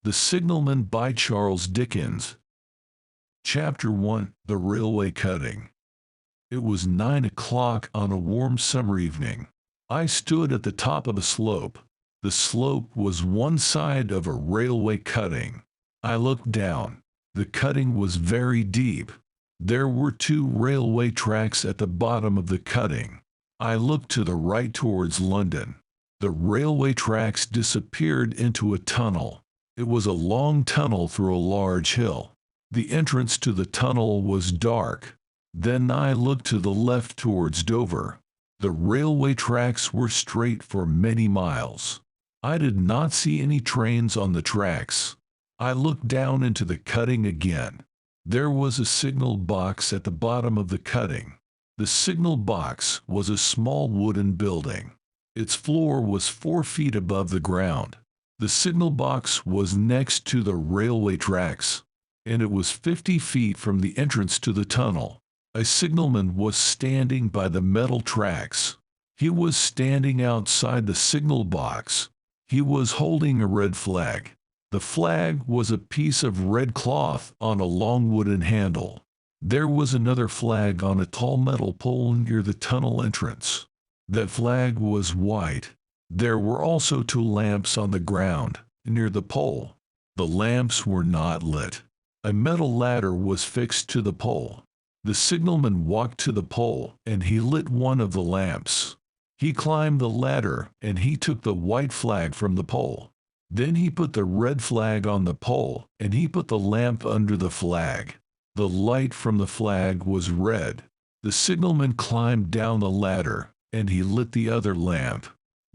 The Signalman by Charles Dickens. Chapter 1. The Railway Cutting. It was 9 o'clock on a warm summer evening. I stood at the top of a slope. The slope was one side of a railway cutting. I looked down. The cutting was very deep. There were two railway tracks at the bottom of the cutting. I looked to the right towards London. The railway tracks disappeared into a tunnel. It was a long tunnel through a large hill. The entrance to the tunnel was dark. Then I looked to the left towards Dover. The railway tracks were straight for many miles. I did not see any trains on the tracks. I looked down into the cutting again. There was a signal box at the bottom of the cutting. The signal box was a small wooden building. Its floor was 4 feet above the ground. The signal box was next to the railway tracks, and it was 50 feet from the entrance to the tunnel. A signalman was standing by the metal tracks. He was standing outside the signal box. He was holding a red flag. The flag was a piece of red cloth on a long wooden handle. There was another flag on a tall metal pole near the tunnel entrance. That flag was white. There were also 2 lamps on the ground, near the pole. The lamps were not lit. A metal ladder was fixed to the pole. The signalman walked to the pole, and he lit one of the lamps. He climbed the ladder, and he took the white flag from the pole. Then he put the red flag on the pole, and he put the lamp under the flag. The light from the flag was red. The signalman climbed down the ladder, and he lit the other lamp.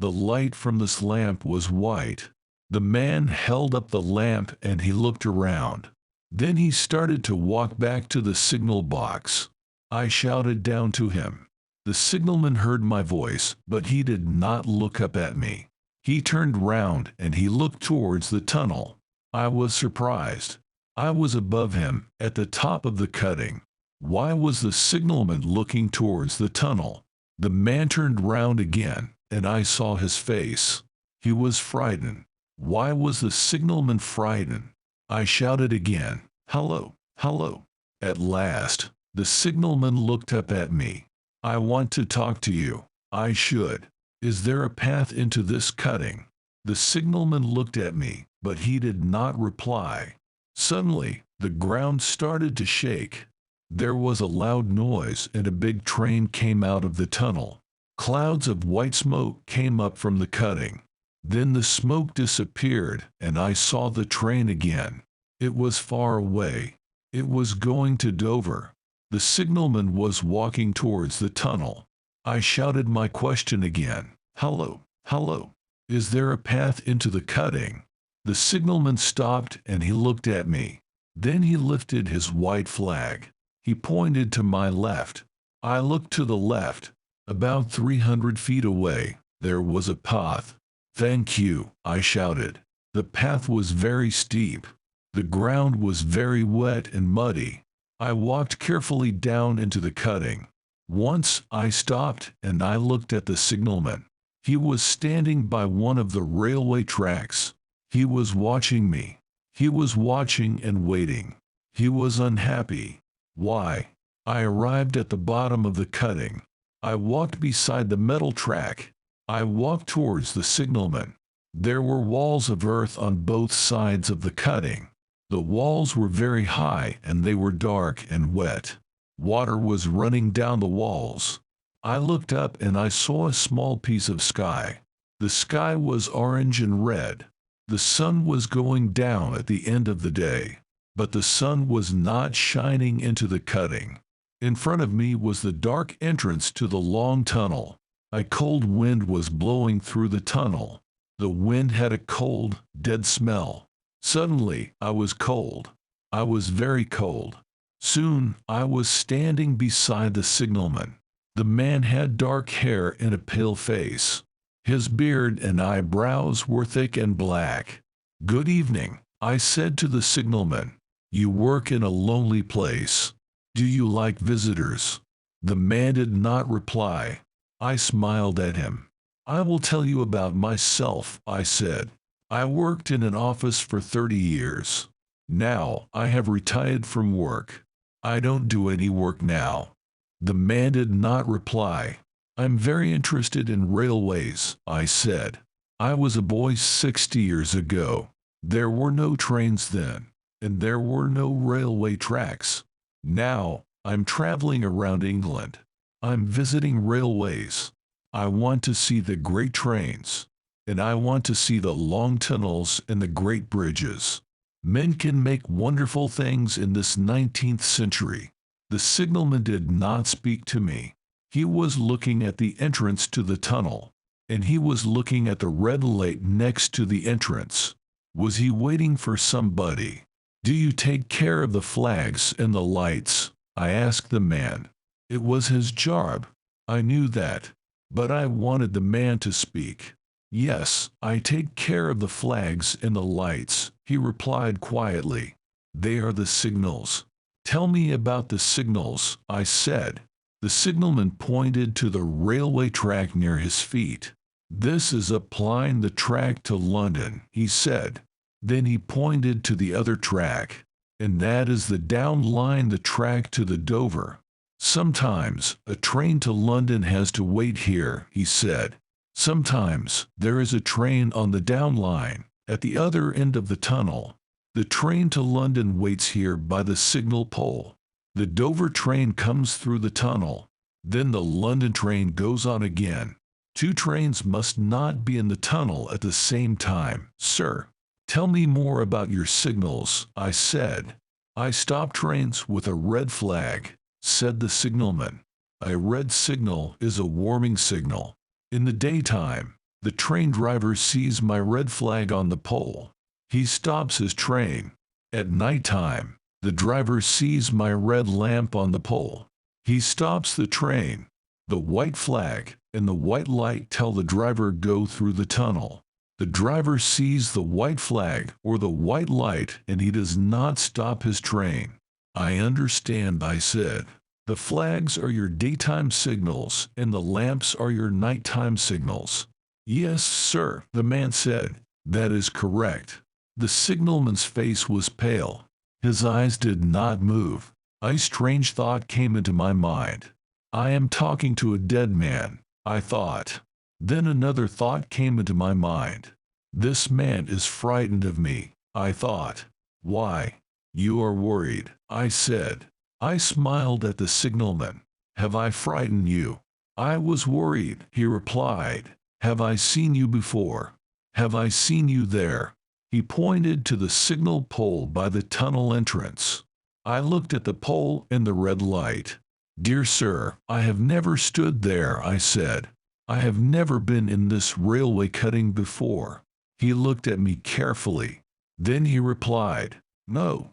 The light from this lamp was white. The man held up the lamp and he looked around. Then he started to walk back to the signal box. I shouted down to him. The signalman heard my voice, but he did not look up at me. He turned round and he looked towards the tunnel. I was surprised. I was above him, at the top of the cutting. Why was the signalman looking towards the tunnel? The man turned round again, and I saw his face. He was frightened. Why was the signalman frightened? I shouted again, "Hello, hello." At last, the signalman looked up at me. "I want to talk to you." "I should. Is there a path into this cutting?" The signalman looked at me, but he did not reply. Suddenly, the ground started to shake. There was a loud noise and a big train came out of the tunnel. Clouds of white smoke came up from the cutting. Then the smoke disappeared, and I saw the train again. It was far away. It was going to Dover. The signalman was walking towards the tunnel. I shouted my question again. "Hello, hello. Is there a path into the cutting?" The signalman stopped and he looked at me. Then he lifted his white flag. He pointed to my left. I looked to the left. About 300 feet away, there was a path. "Thank you," I shouted. The path was very steep. The ground was very wet and muddy. I walked carefully down into the cutting. Once I stopped and I looked at the signalman. He was standing by one of the railway tracks. He was watching me. He was watching and waiting. He was unhappy. Why? I arrived at the bottom of the cutting. I walked beside the metal track. I walked towards the signalman. There were walls of earth on both sides of the cutting. The walls were very high and they were dark and wet. Water was running down the walls. I looked up and I saw a small piece of sky. The sky was orange and red. The sun was going down at the end of the day, but the sun was not shining into the cutting. In front of me was the dark entrance to the long tunnel. A cold wind was blowing through the tunnel. The wind had a cold, dead smell. Suddenly, I was cold. I was very cold. Soon, I was standing beside the signalman. The man had dark hair and a pale face. His beard and eyebrows were thick and black. "Good evening," I said to the signalman. "You work in a lonely place. Do you like visitors?" The man did not reply. I smiled at him. "I will tell you about myself," I said. I worked in an office for 30 years. Now I have retired from work. I don't do any work now. The man did not reply. I'm very interested in railways, I said. I was a boy 60 years ago. There were no trains then, and there were no railway tracks. Now, I'm traveling around England. I'm visiting railways. I want to see the great trains, and I want to see the long tunnels and the great bridges. Men can make wonderful things in this 19th century. The signalman did not speak to me. He was looking at the entrance to the tunnel, and he was looking at the red light next to the entrance. Was he waiting for somebody? Do you take care of the flags and the lights? I asked the man. It was his job. I knew that, but I wanted the man to speak. Yes, I take care of the flags and the lights, he replied quietly. They are the signals. Tell me about the signals, I said. The signalman pointed to the railway track near his feet. This is up line the track to London, he said. Then he pointed to the other track, and that is the down line the track to the Dover. Sometimes a train to London has to wait here, he said. Sometimes there is a train on the down line at the other end of the tunnel. The train to London waits here by the signal pole. The Dover train comes through the tunnel. Then the London train goes on again. Two trains must not be in the tunnel at the same time, sir. Tell me more about your signals, I said. I stop trains with a red flag, said the signalman. A red signal is a warning signal. In the daytime, the train driver sees my red flag on the pole. He stops his train. At nighttime, the driver sees my red lamp on the pole. He stops the train. The white flag and the white light tell the driver go through the tunnel. The driver sees the white flag or the white light and he does not stop his train. I understand, I said. The flags are your daytime signals and the lamps are your nighttime signals. Yes, sir, the man said. That is correct. The signalman's face was pale. His eyes did not move. A strange thought came into my mind. I am talking to a dead man, I thought. Then another thought came into my mind. This man is frightened of me, I thought. Why? You are worried, I said. I smiled at the signalman. Have I frightened you? I was worried, he replied. Have I seen you before? Have I seen you there? He pointed to the signal pole by the tunnel entrance. I looked at the pole and the red light. Dear sir, I have never stood there, I said. I have never been in this railway cutting before. He looked at me carefully. Then he replied, No,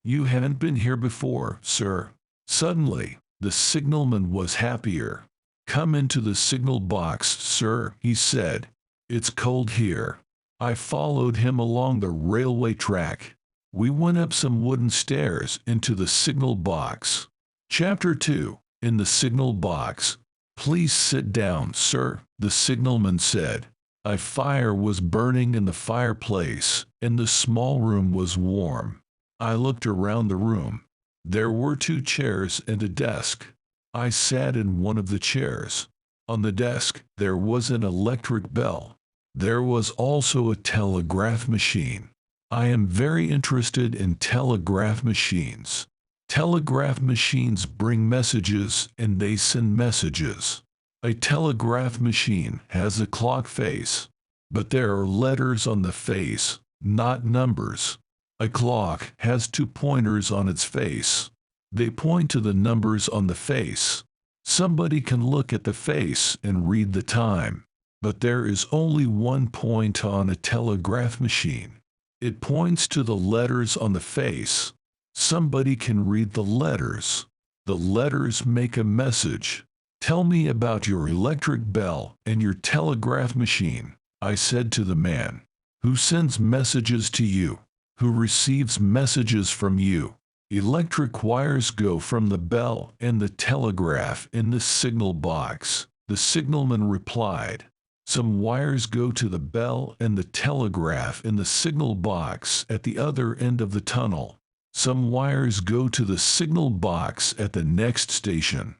you haven't been here before, sir. Suddenly, the signalman was happier. Come into the signal box, sir, he said. It's cold here. I followed him along the railway track. We went up some wooden stairs into the signal box. Chapter 2. In the signal box. Please sit down, sir, the signalman said. A fire was burning in the fireplace, and the small room was warm. I looked around the room. There were 2 chairs and a desk. I sat in one of the chairs. On the desk, there was an electric bell. There was also a telegraph machine. I am very interested in telegraph machines. Telegraph machines bring messages and they send messages. A telegraph machine has a clock face, but there are letters on the face, not numbers. A clock has 2 pointers on its face. They point to the numbers on the face. Somebody can look at the face and read the time, but there is only one point on a telegraph machine. It points to the letters on the face. Somebody can read the letters. The letters make a message. Tell me about your electric bell and your telegraph machine, I said to the man. Who sends messages to you? Who receives messages from you? Electric wires go from the bell and the telegraph in the signal box, the signalman replied. Some wires go to the bell and the telegraph in the signal box at the other end of the tunnel. Some wires go to the signal box at the next station.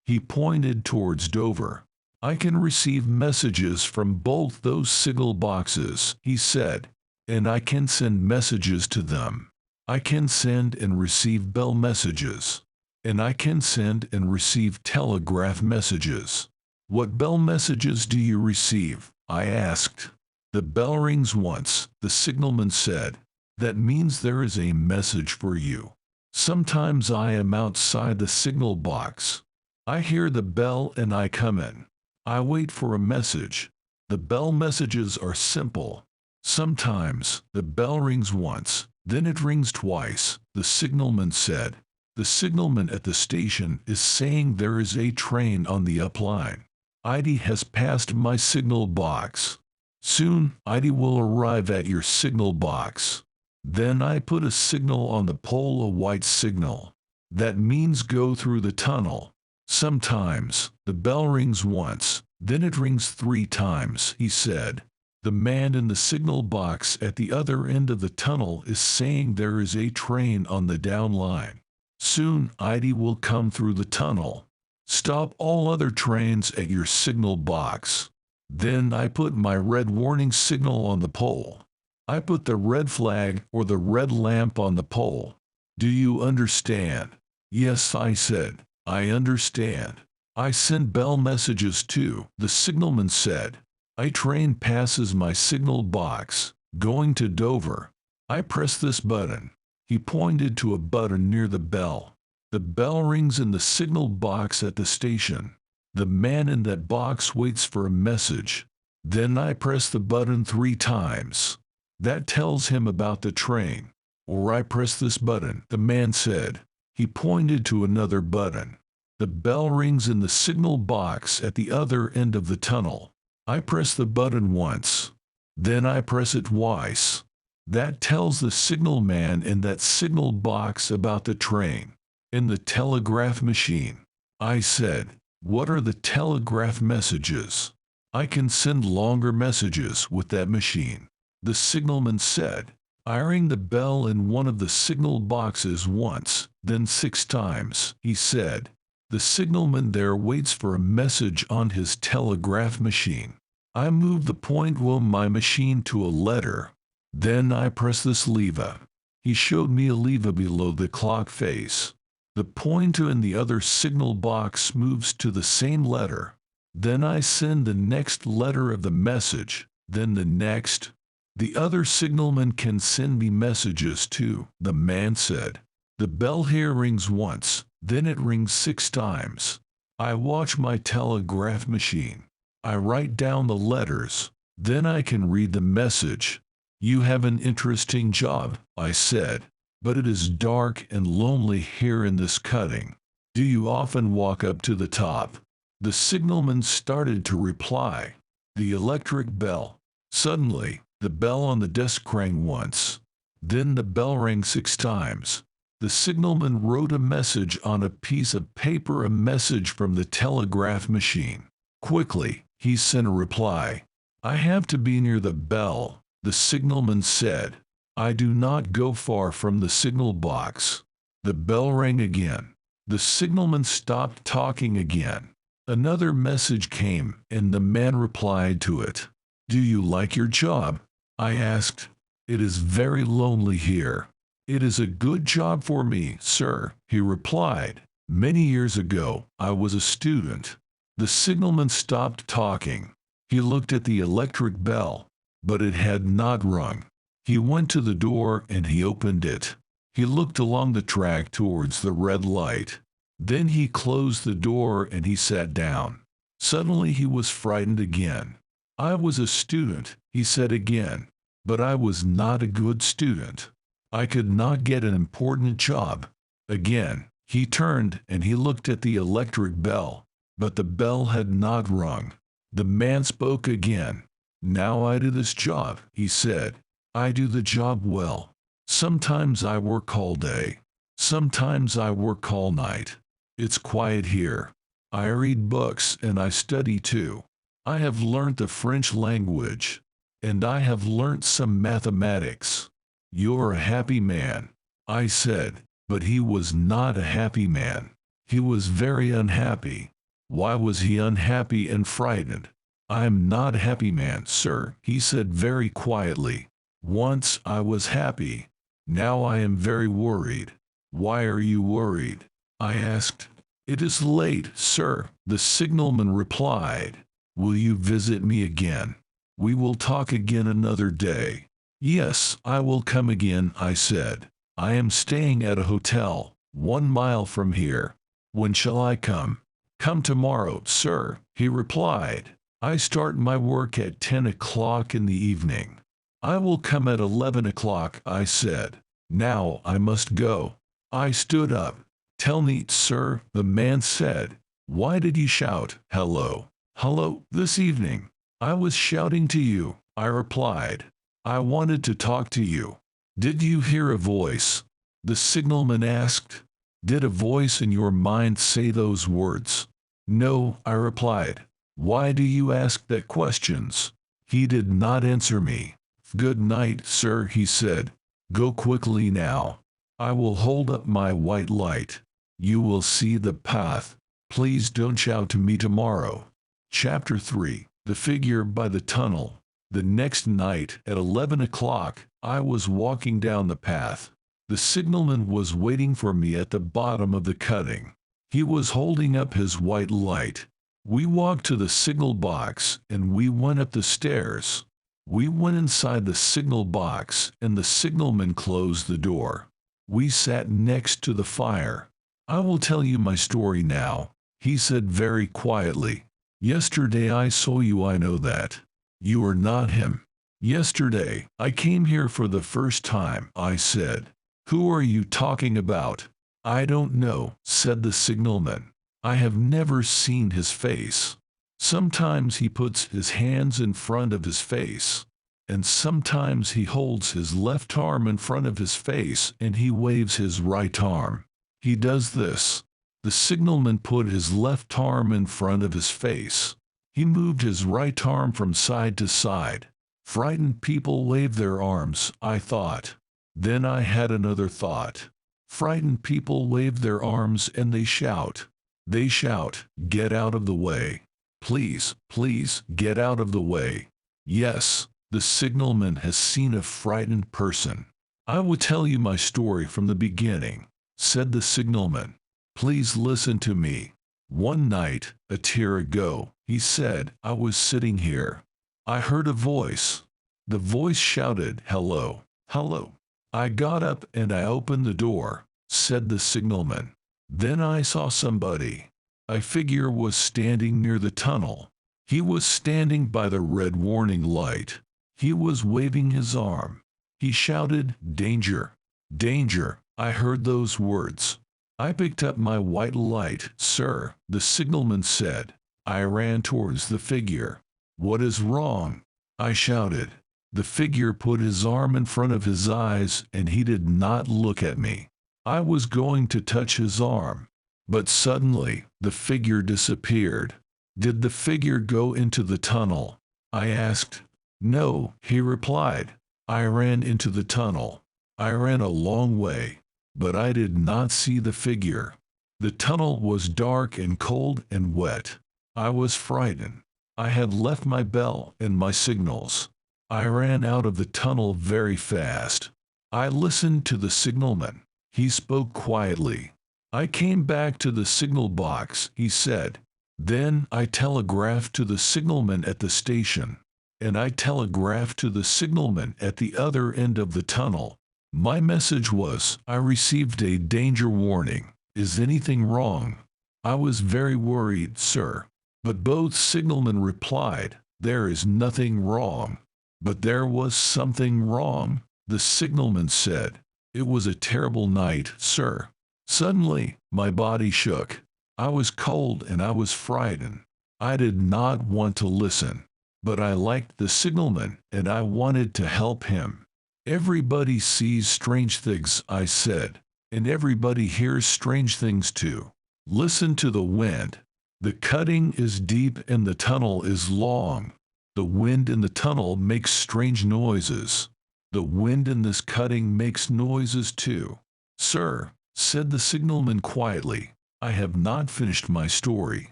He pointed towards Dover. I can receive messages from both those signal boxes, he said, and I can send messages to them. I can send and receive bell messages, and I can send and receive telegraph messages. What bell messages do you receive? I asked. The bell rings once, the signalman said. That means there is a message for you. Sometimes I am outside the signal box. I hear the bell and I come in. I wait for a message. The bell messages are simple. Sometimes the bell rings once, then it rings twice, the signalman said. The signalman at the station is saying there is a train on the up line. Heidi has passed my signal box. Soon, Heidi will arrive at your signal box. Then I put a signal on the pole, a white signal. That means go through the tunnel. Sometimes, the bell rings once, then it rings 3 times, he said. The man in the signal box at the other end of the tunnel is saying there is a train on the down line. Soon, Heidi will come through the tunnel. Stop all other trains at your signal box. Then I put my red warning signal on the pole. I put the red flag or the red lamp on the pole. Do you understand? Yes, I said. I understand. I send bell messages too, the signalman said. A train passes my signal box, going to Dover. I press this button. He pointed to a button near the bell. The bell rings in the signal box at the station. The man in that box waits for a message. Then I press the button 3 times. That tells him about the train. Or I press this button, the man said. He pointed to another button. The bell rings in the signal box at the other end of the tunnel. I press the button once. Then I press it twice. That tells the signalman in that signal box about the train. In the telegraph machine. I said, what are the telegraph messages? I can send longer messages with that machine. The signalman said, I ring the bell in one of the signal boxes once, then 6 times, he said. The signalman there waits for a message on his telegraph machine. I move the point of my machine to a letter. Then I press this lever. He showed me a lever below the clock face. The pointer in the other signal box moves to the same letter. Then I send the next letter of the message, then the next. The other signalman can send me messages too, the man said. The bell here rings once, then it rings 6 times. I watch my telegraph machine. I write down the letters. Then I can read the message. You have an interesting job, I said. But it is dark and lonely here in this cutting. Do you often walk up to the top? The signalman started to reply. The electric bell. Suddenly, the bell on the desk rang once. Then the bell rang 6 times. The signalman wrote a message on a piece of paper, a message from the telegraph machine. Quickly, he sent a reply. I have to be near the bell, the signalman said. I do not go far from the signal box. The bell rang again. The signalman stopped talking again. Another message came, and the man replied to it. Do you like your job? I asked. It is very lonely here. It is a good job for me, sir, he replied. Many years ago, I was a student. The signalman stopped talking. He looked at the electric bell, but it had not rung. He went to the door and he opened it. He looked along the track towards the red light. Then he closed the door and he sat down. Suddenly he was frightened again. I was a student, he said again, but I was not a good student. I could not get an important job. Again, he turned and he looked at the electric bell, but the bell had not rung. The man spoke again. Now I do this job, he said. I do the job well. Sometimes I work all day. Sometimes I work all night. It's quiet here. I read books and I study too. I have learnt the French language, and I have learnt some mathematics. You're a happy man, I said, but he was not a happy man. He was very unhappy. Why was he unhappy and frightened? I am not a happy man, sir, he said very quietly. Once I was happy. Now I am very worried. Why are you worried? I asked. It is late, sir, the signalman replied. Will you visit me again? We will talk again another day. Yes, I will come again, I said. I am staying at a hotel, 1 mile from here. When shall I come? Come tomorrow, sir, he replied. I start my work at 10 o'clock in the evening. I will come at 11 o'clock, I said. Now I must go. I stood up. Tell me, sir, the man said. Why did you shout, hello, hello, this evening? I was shouting to you, I replied. I wanted to talk to you. Did you hear a voice? The signalman asked. Did a voice in your mind say those words? No, I replied. Why do you ask that questions? He did not answer me. Good night, sir, he said. Go quickly now. I will hold up my white light. You will see the path. Please don't shout to me tomorrow. Chapter 3. The Figure by the Tunnel. The next night, at 11 o'clock, I was walking down the path. The signalman was waiting for me at the bottom of the cutting. He was holding up his white light. We walked to the signal box, and we went up the stairs. We went inside the signal box, and the signalman closed the door. We sat next to the fire. I will tell you my story now, he said very quietly. Yesterday I saw you, I know that. You are not him. Yesterday, I came here for the first time, I said. Who are you talking about? I don't know, said the signalman. I have never seen his face. Sometimes he puts his hands in front of his face, and sometimes he holds his left arm in front of his face and he waves his right arm. He does this. The signalman put his left arm in front of his face. He moved his right arm from side to side. Frightened people wave their arms, I thought. Then I had another thought. Frightened people wave their arms and they shout. They shout, get out of the way. Please, please, get out of the way. Yes, the signalman has seen a frightened person. I will tell you my story from the beginning, said the signalman. Please listen to me. One night, a year ago, he said, I was sitting here. I heard a voice. The voice shouted, hello, hello. I got up and I opened the door, said the signalman. Then I saw somebody. A figure was standing near the tunnel. He was standing by the red warning light. He was waving his arm. He shouted, danger, danger. I heard those words. I picked up my white light, sir, the signalman said. I ran towards the figure. What is wrong? I shouted. The figure put his arm in front of his eyes and he did not look at me. I was going to touch his arm, but suddenly the figure disappeared. Did the figure go into the tunnel? I asked. No, he replied. I ran into the tunnel. I ran a long way, but I did not see the figure. The tunnel was dark and cold and wet. I was frightened. I had left my bell and my signals. I ran out of the tunnel very fast. I listened to the signalman. He spoke quietly. I came back to the signal box, he said. Then I telegraphed to the signalman at the station, and I telegraphed to the signalman at the other end of the tunnel. My message was, I received a danger warning. Is anything wrong? I was very worried, sir. But both signalmen replied, there is nothing wrong. But there was something wrong, the signalman said. It was a terrible night, sir. Suddenly, my body shook. I was cold and I was frightened. I did not want to listen. But I liked the signalman and I wanted to help him. Everybody sees strange things, I said, and everybody hears strange things too. Listen to the wind. The cutting is deep and the tunnel is long. The wind in the tunnel makes strange noises. The wind in this cutting makes noises too. Sir, said the signalman quietly, I have not finished my story.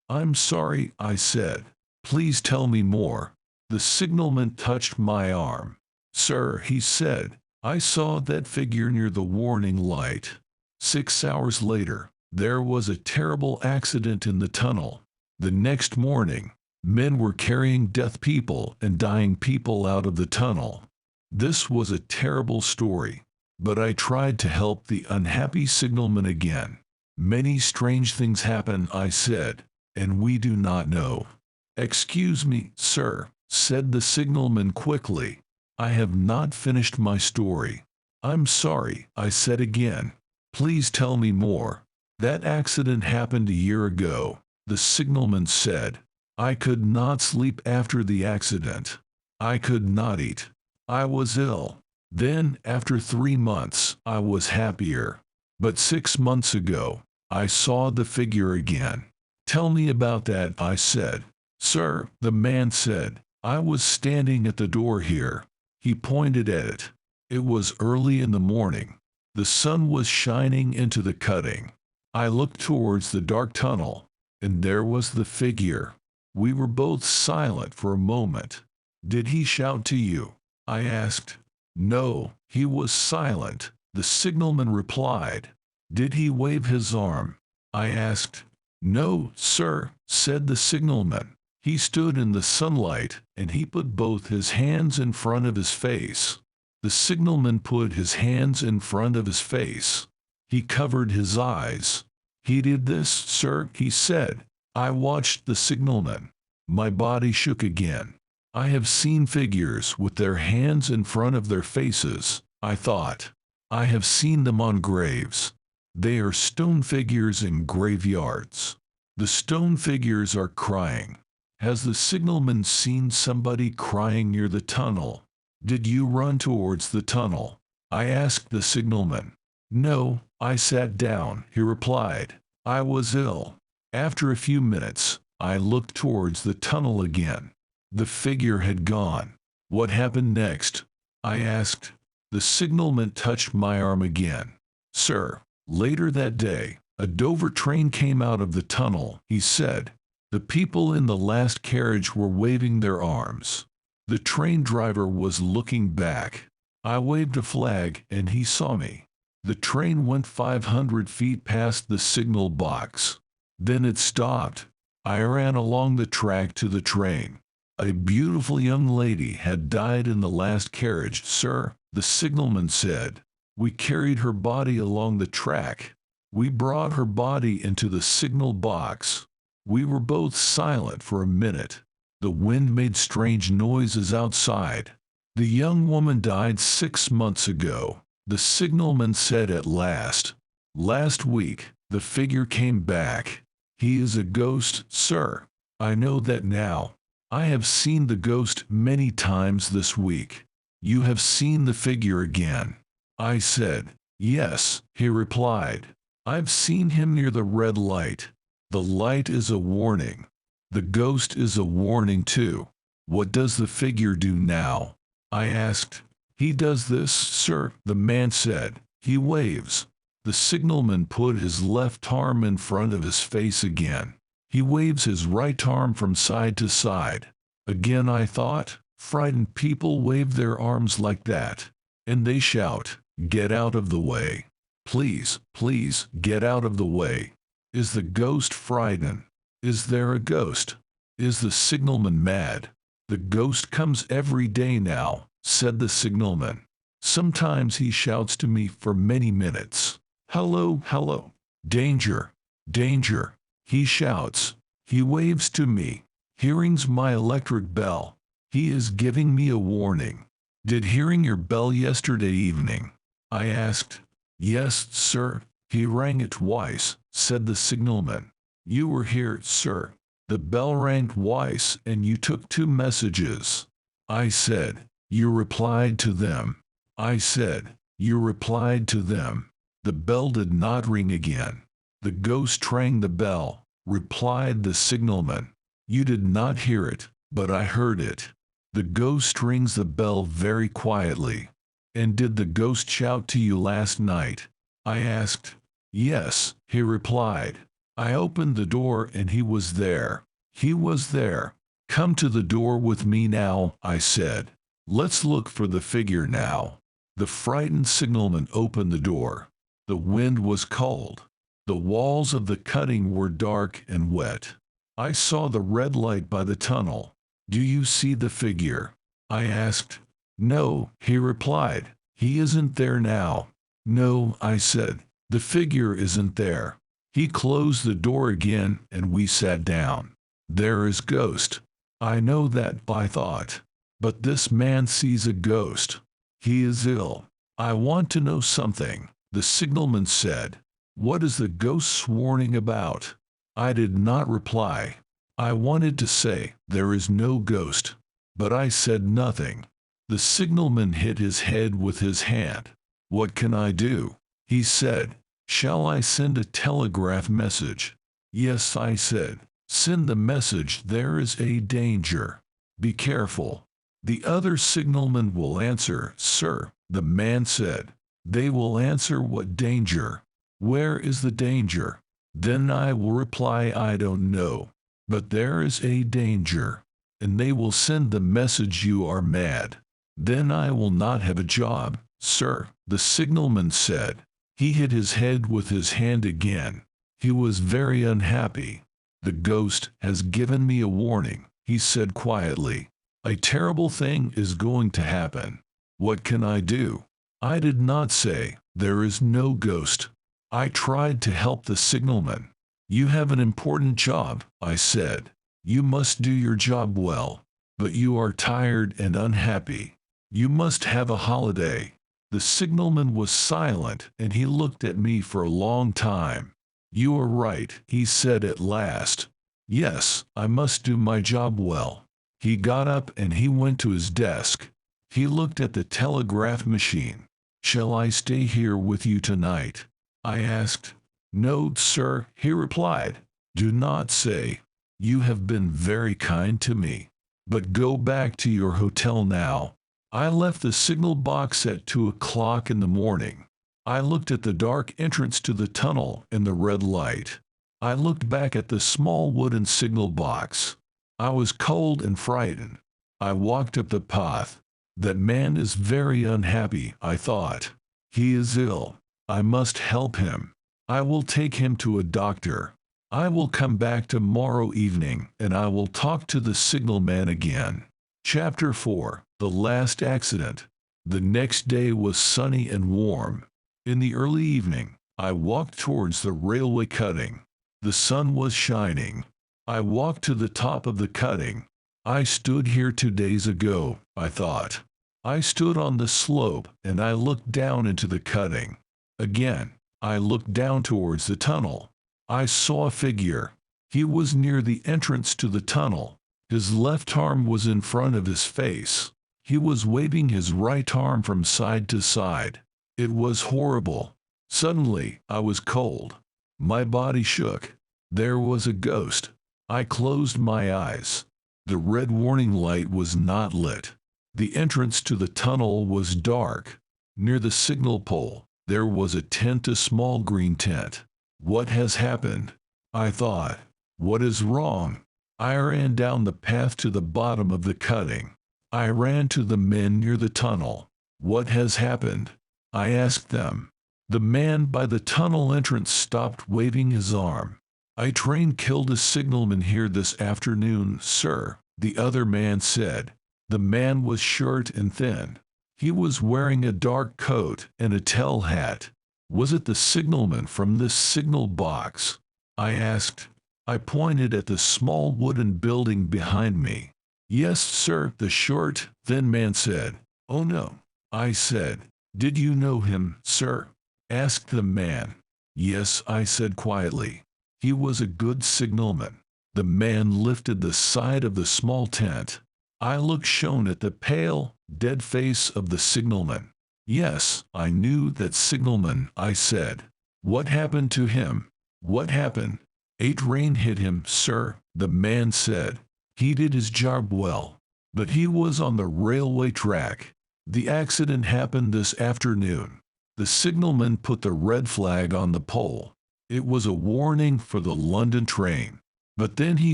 I'm sorry, I said. Please tell me more. The signalman touched my arm. Sir, he said, I saw that figure near the warning light. 6 hours later, there was a terrible accident in the tunnel. The next morning, men were carrying dead people and dying people out of the tunnel. This was a terrible story, but I tried to help the unhappy signalman again. Many strange things happen, I said, and we do not know. Excuse me, sir, said the signalman quickly. I have not finished my story. I'm sorry, I said again. Please tell me more. That accident happened a year ago, the signalman said. I could not sleep after the accident. I could not eat. I was ill. Then, after 3 months, I was happier. But 6 months ago, I saw the figure again. Tell me about that, I said. Sir, the man said, I was standing at the door here. He pointed at it. It was early in the morning. The sun was shining into the cutting. I looked towards the dark tunnel, and there was the figure. We were both silent for a moment. Did he shout to you? I asked. No, he was silent, the signalman replied. Did he wave his arm? I asked. No, sir, said the signalman. He stood in the sunlight, and he put both his hands in front of his face. The signalman put his hands in front of his face. He covered his eyes. He did this, sir, he said. I watched the signalman. My body shook again. I have seen figures with their hands in front of their faces, I thought. I have seen them on graves. They are stone figures in graveyards. The stone figures are crying. Has the signalman seen somebody crying near the tunnel? Did you run towards the tunnel? I asked the signalman. No, I sat down, he replied. I was ill. After a few minutes, I looked towards the tunnel again. The figure had gone. What happened next? I asked. The signalman touched my arm again. Sir, later that day, a Dover train came out of the tunnel, he said. The people in the last carriage were waving their arms. The train driver was looking back. I waved a flag and he saw me. The train went 500 feet past the signal box. Then it stopped. I ran along the track to the train. A beautiful young lady had died in the last carriage, sir, the signalman said. We carried her body along the track. We brought her body into the signal box. We were both silent for a minute. The wind made strange noises outside. The young woman died 6 months ago, the signalman said at last. Last week, the figure came back. He is a ghost, sir. I know that now. I have seen the ghost many times this week. You have seen the figure again. I said, yes, he replied. I've seen him near the red light. The light is a warning. The ghost is a warning too. What does the figure do now? I asked. He does this, sir, the man said. He waves. The signalman put his left arm in front of his face again. He waves his right arm from side to side. Again I thought, frightened people wave their arms like that. And they shout, get out of the way. Please, please, get out of the way. Is the ghost frightened? Is there a ghost? Is the signalman mad? The ghost comes every day now, said the signalman. Sometimes he shouts to me for many minutes. Hello, hello. Danger, danger. He shouts. He waves to me. He rings my electric bell. He is giving me a warning. Did he ring your bell yesterday evening? I asked. Yes, sir. He rang it twice, said the signalman. You were here, sir. The bell rang twice and you took 2 messages. I said, you replied to them. I said, you replied to them. The bell did not ring again. The ghost rang the bell. replied the signalman. You did not hear it, but I heard it. The ghost rings the bell very quietly. And did the ghost shout to you last night? I asked. Yes, he replied. I opened the door and he was there. He was there. Come to the door with me now, I said. Let's look for the figure now. The frightened signalman opened the door. The wind was cold. The walls of the cutting were dark and wet. I saw the red light by the tunnel. Do you see the figure? I asked. No, he replied. He isn't there now. No, I said. The figure isn't there. He closed the door again and we sat down. There is ghost. I know that, I thought. But this man sees a ghost. He is ill. I want to know something, the signalman said. What is the ghost warning about? I did not reply. I wanted to say, there is no ghost. But I said nothing. The signalman hit his head with his hand. What can I do? He said. Shall I send a telegraph message? Yes, I said. Send the message, there is a danger. Be careful. The other signalman will answer, sir, the man said. They will answer what danger? Where is the danger? Then I will reply, I don't know. But there is a danger. And they will send the message, you are mad. Then I will not have a job, sir, the signalman said. He hit his head with his hand again. He was very unhappy. The ghost has given me a warning, he said quietly. A terrible thing is going to happen. What can I do? I did not say, there is no ghost. I tried to help the signalman. You have an important job, I said. You must do your job well. But you are tired and unhappy. You must have a holiday. The signalman was silent and he looked at me for a long time. You are right, he said at last. Yes, I must do my job well. He got up and he went to his desk. He looked at the telegraph machine. Shall I stay here with you tonight? I asked. No, sir, he replied. Do not say. You have been very kind to me. But go back to your hotel now. I left the signal box at 2 o'clock in the morning. I looked at the dark entrance to the tunnel and the red light. I looked back at the small wooden signal box. I was cold and frightened. I walked up the path. That man is very unhappy, I thought. He is ill. I must help him. I will take him to a doctor. I will come back tomorrow evening and I will talk to the signalman again. Chapter 4. The Last Accident. The next day was sunny and warm. In the early evening, I walked towards the railway cutting. The sun was shining. I walked to the top of the cutting. I stood here 2 days ago, I thought. I stood on the slope and I looked down into the cutting. Again, I looked down towards the tunnel. I saw a figure. He was near the entrance to the tunnel. His left arm was in front of his face. He was waving his right arm from side to side. It was horrible. Suddenly, I was cold. My body shook. There was a ghost. I closed my eyes. The red warning light was not lit. The entrance to the tunnel was dark. Near the signal pole, there was a tent, a small green tent. What has happened? I thought. What is wrong? I ran down the path to the bottom of the cutting. I ran to the men near the tunnel. What has happened? I asked them. The man by the tunnel entrance stopped waving his arm. A train killed a signalman here this afternoon, sir, the other man said. The man was short and thin. He was wearing a dark coat and a tall hat. Was it the signalman from this signal box? I asked. I pointed at the small wooden building behind me. Yes, sir, the short, thin man said. Oh no, I said. Did you know him, sir? Asked the man. Yes, I said quietly. He was a good signalman. The man lifted the side of the small tent. I looked shown at the pale, dead face of the signalman. Yes, I knew that signalman, I said. What happened to him? What happened? "A train hit him, sir," the man said. "He did his job well, but he was on the railway track. The accident happened this afternoon." The signalman put the red flag on the pole. It was a warning for the London train. But then he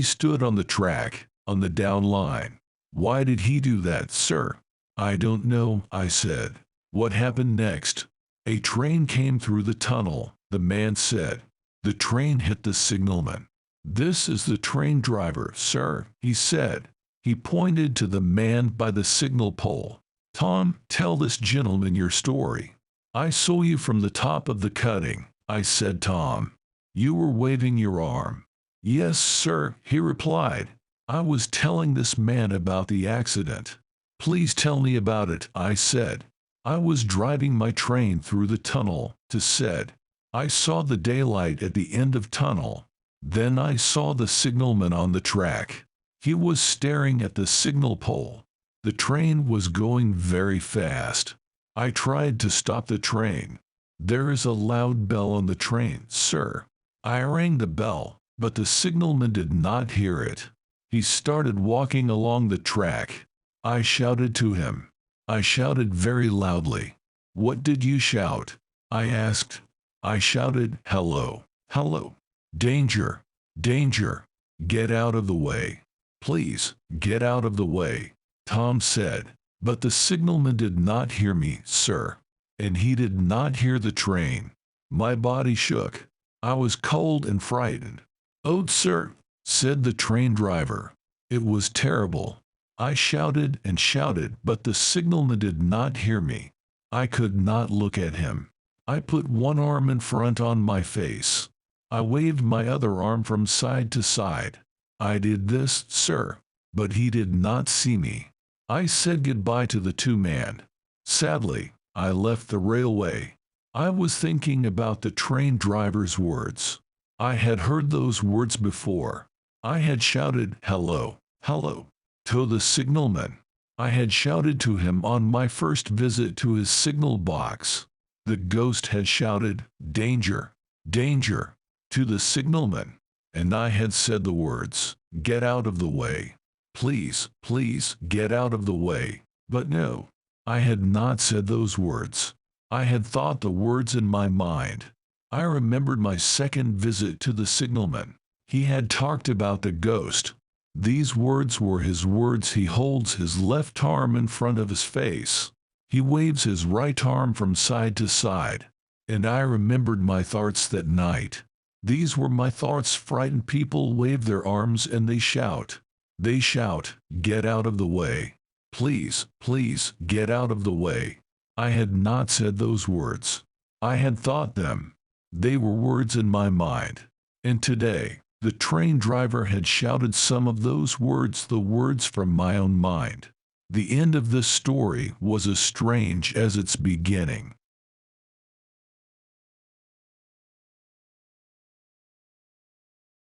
stood on the track, on the down line. "Why did he do that, sir?" "I don't know," I said. "What happened next?" "A train came through the tunnel," the man said. "The train hit the signalman." "This is the train driver, sir," he said. He pointed to the man by the signal pole. "Tom, tell this gentleman your story." "I saw you from the top of the cutting," I said. "Tom, you were waving your arm." "Yes, sir," he replied. "I was telling this man about the accident." "Please tell me about it," I said. "I was driving my train through the tunnel," he said. "I saw the daylight at the end of tunnel. Then I saw the signalman on the track. He was staring at the signal pole. The train was going very fast. I tried to stop the train. There is a loud bell on the train, sir. I rang the bell, but the signalman did not hear it. He started walking along the track. I shouted to him. I shouted very loudly." "What did you shout?" I asked. "I shouted, 'Hello, hello, danger, danger, get out of the way. Please, get out of the way,'" Tom said. "But the signalman did not hear me, sir. And he did not hear the train." My body shook. I was cold and frightened. "Oh, sir," said the train driver. "It was terrible. I shouted and shouted, but the signalman did not hear me. I could not look at him. I put one arm in front on my face. I waved my other arm from side to side. I did this, sir, but he did not see me. I said goodbye to the two men. Sadly, I left the railway." I was thinking about the train driver's words. I had heard those words before. I had shouted, "Hello, hello," to the signalman. I had shouted to him on my first visit to his signal box. The ghost had shouted, "Danger, danger," to the signalman. And I had said the words, "Get out of the way. Please, please, get out of the way." But no, I had not said those words. I had thought the words in my mind. I remembered my second visit to the signalman. He had talked about the ghost. These words were his words. He holds his left arm in front of his face. He waves his right arm from side to side. And I remembered my thoughts that night. These were my thoughts. Frightened people wave their arms and they shout. They shout, "Get out of the way. Please, please, get out of the way." I had not said those words. I had thought them. They were words in my mind. And today, the train driver had shouted some of those words, the words from my own mind. The end of this story was as strange as its beginning.